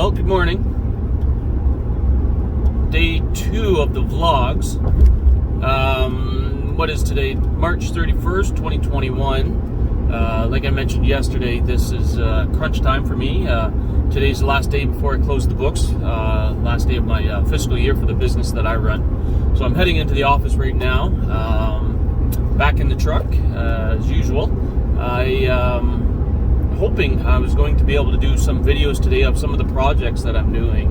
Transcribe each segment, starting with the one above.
Well, good morning. Day 2 of the vlogs. What is today? March 31st, 2021. Like I mentioned yesterday, this is crunch time for me. Today's the last day before I close the books. Last day of my fiscal year for the business that I run. So I'm heading into the office right now. Back in the truck, as usual. Hoping I was going to be able to do some videos today of some of the projects that I'm doing.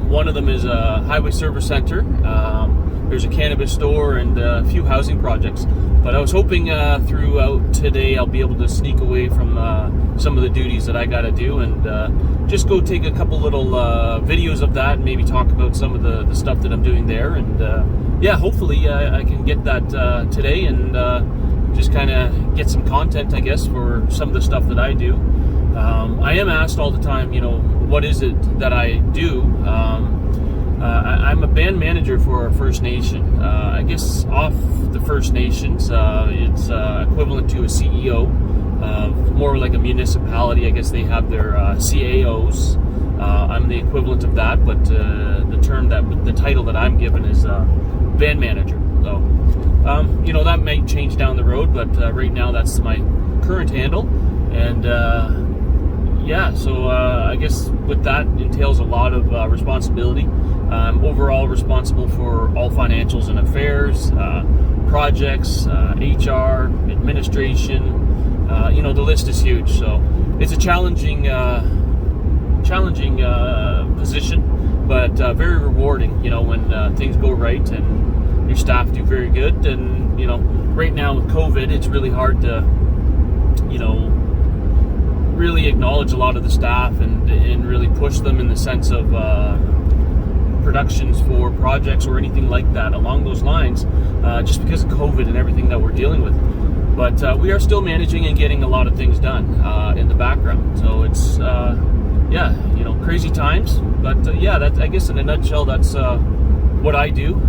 One of them is a highway service center. There's a cannabis store and a few housing projects. But I was hoping throughout today I'll be able to sneak away from some of the duties that I got to do and just go take a couple little videos of that and maybe talk about some of the stuff that I'm doing there. And yeah, hopefully I can get that today and just kind of get some content, I guess, for some of the stuff that I do. I am asked all the time, you know, what is it that I do? I'm a band manager for a First Nation. I guess off the First Nations, it's equivalent to a CEO, more like a municipality. I guess they have their CAOs. I'm the equivalent of that, but the title that I'm given is band manager. So, you know, that might change down the road, but right now that's my current handle. And yeah, so I guess with that entails a lot of responsibility. I'm overall responsible for all financials and affairs, projects, HR, administration. You know, the list is huge. So it's a challenging position, but very rewarding. You know, when things go right and your staff do very good. And you know, right now with COVID, it's really hard to, you know, really acknowledge a lot of the staff and really push them in the sense of productions for projects or anything like that along those lines, just because of COVID and everything that we're dealing with. But we are still managing and getting a lot of things done in the background. So it's yeah, you know, crazy times. But yeah, that, I guess in a nutshell, that's what I do.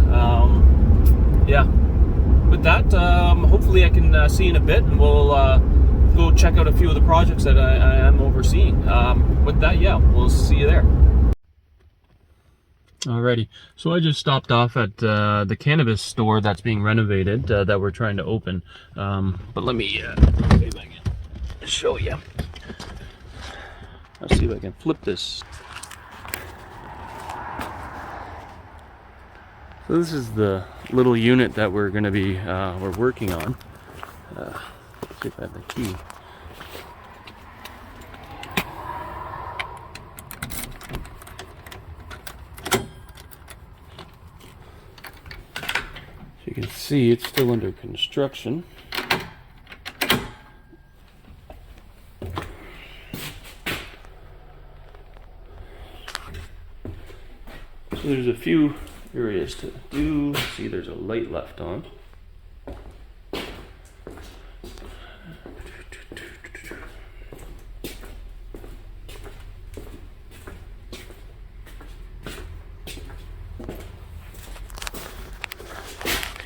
Yeah. With that, hopefully I can see you in a bit, and we'll go check out a few of the projects that I am overseeing. With that, yeah, we'll see you there. Alrighty, so I just stopped off at the cannabis store that's being renovated that we're trying to open. But let me see if I can show you. Let's see if I can flip this. So this is the little unit that we're going to be we're working on. Let's see if I have the key. So you can see it's still under construction. So there's a few areas to do. See, there's a light left on.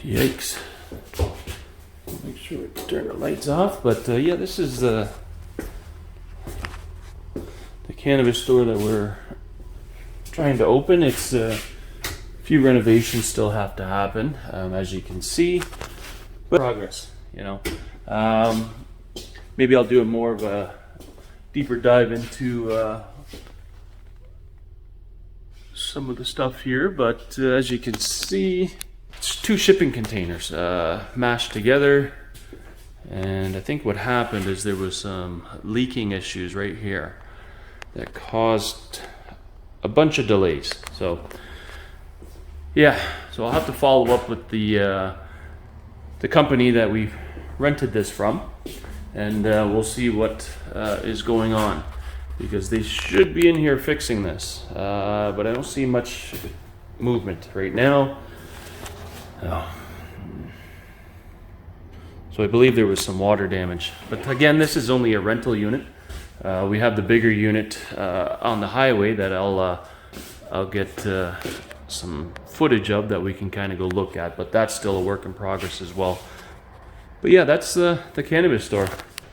Yikes. Make sure we turn the lights off. But yeah, this is the cannabis store that we're trying to open. It's a few renovations still have to happen, as you can see. But progress, you know. Maybe I'll do a more of a deeper dive into some of the stuff here. But as you can see, it's 2 shipping containers mashed together, and I think what happened is there was some leaking issues right here that caused a bunch of delays. So yeah, so I'll have to follow up with the company that we rented this from, and we'll see what is going on, because they should be in here fixing this, but I don't see much movement right now. Oh. So I believe there was some water damage, but again, this is only a rental unit. We have the bigger unit on the highway that I'll get some footage of that we can kind of go look at, but that's still a work in progress as well. But yeah, that's the cannabis store.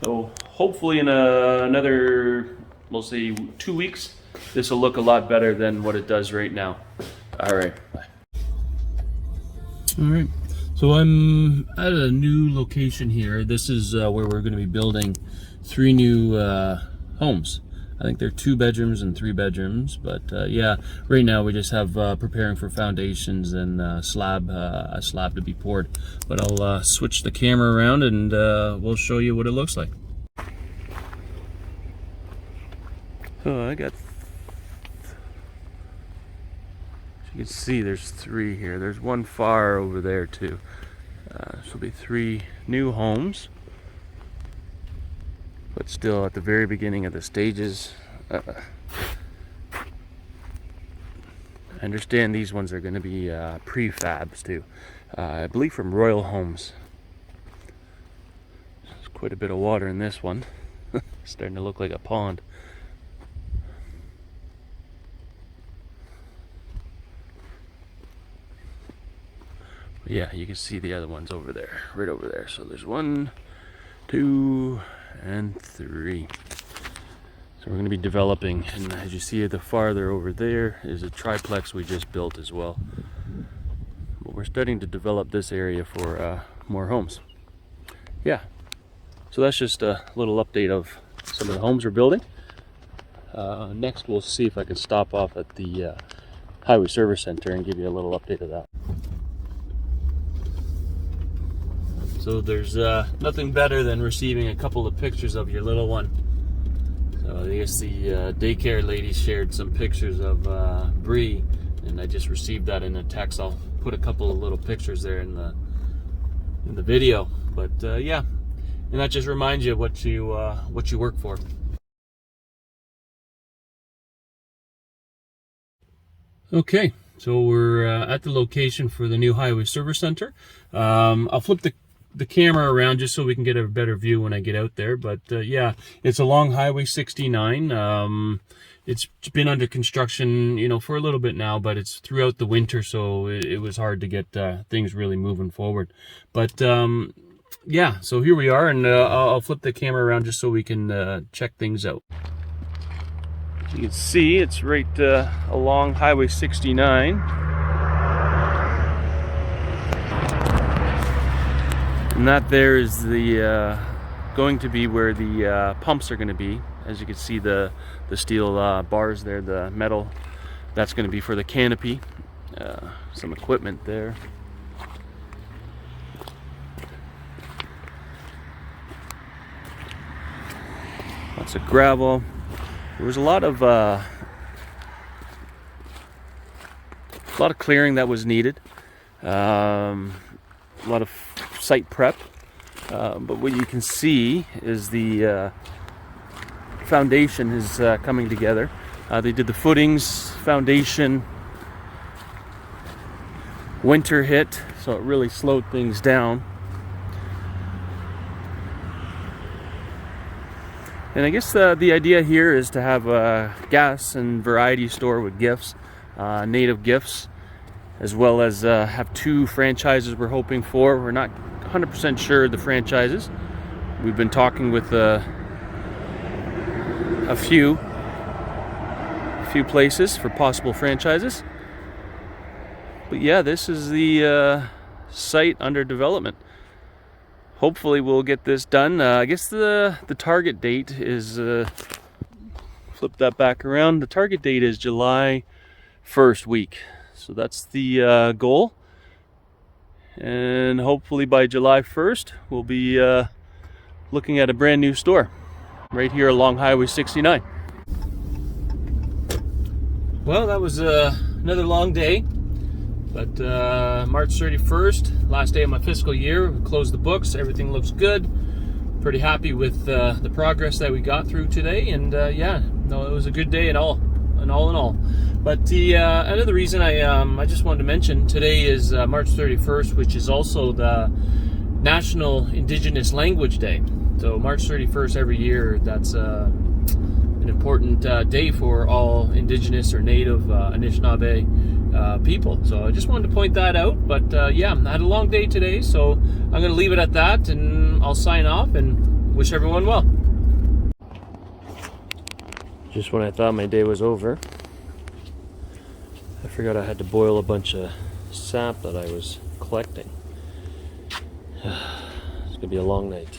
So hopefully in another, we'll say 2 weeks, this will look a lot better than what it does right now. All right. All right. So I'm at a new location here. This is where we're going to be building 3 new homes. I think they're 2 bedrooms and 3 bedrooms, but yeah, right now we just have preparing for foundations and a slab to be poured. But I'll switch the camera around and we'll show you what it looks like. So I got, as you can see, there's 3 here. There's one far over there too. This will be 3 new homes, but still at the very beginning of the stages. I understand these ones are going to be prefabs too. I believe from Royal Homes. There's quite a bit of water in this one. Starting to look like a pond. Yeah, you can see the other ones over there, right over there. So there's 1, 2, and 3. So we're going to be developing, and as you see the farther over there is a triplex we just built as well. But we're starting to develop this area for more homes. Yeah, so that's just a little update of some of the homes we're building. Next we'll see if I can stop off at the Highway Service Center and give you a little update of that. So there's nothing better than receiving a couple of pictures of your little one. So I guess the daycare lady shared some pictures of Bree, and I just received that in a text. I'll put a couple of little pictures there in the video. But yeah, and that just reminds you what you work for. Okay, so we're at the location for the new Highway Service Center. I'll flip the camera around just so we can get a better view when I get out there. But yeah, it's along Highway 69. It's been under construction, you know, for a little bit now, but it's throughout the winter, so it was hard to get things really moving forward. But yeah, so here we are, and I'll flip the camera around just so we can check things out. You can see it's right along Highway 69. And that there is the going to be where the pumps are going to be. As you can see, the steel bars there, the metal, that's going to be for the canopy. Some equipment there. Lots of gravel. There was a lot of clearing that was needed. A lot of site prep, but what you can see is the foundation is coming together. They did the footings, foundation. Winter hit, so it really slowed things down. And I guess the idea here is to have a gas and variety store with gifts, native gifts, as well as have 2 franchises we're hoping for. We're not 100% sure of the franchises. We've been talking with a few places for possible franchises. But yeah, this is the site under development. Hopefully we'll get this done. I guess the target date is, flip that back around, the target date is July 1st week. So that's the goal, and hopefully by July 1st we'll be looking at a brand new store right here along Highway 69. Well, that was another long day, but March 31st, last day of my fiscal year. We closed the books, everything looks good. Pretty happy with the progress that we got through today, and yeah, no, it was a good day in all. But the another reason I just wanted to mention, today is March 31st, which is also the National Indigenous Language Day. So March 31st every year, that's an important day for all Indigenous or Native Anishinaabe people. So I just wanted to point that out. But yeah, I had a long day today, so I'm going to leave it at that, and I'll sign off and wish everyone well. Just when I thought my day was over, I forgot I had to boil a bunch of sap that I was collecting. It's gonna be a long night.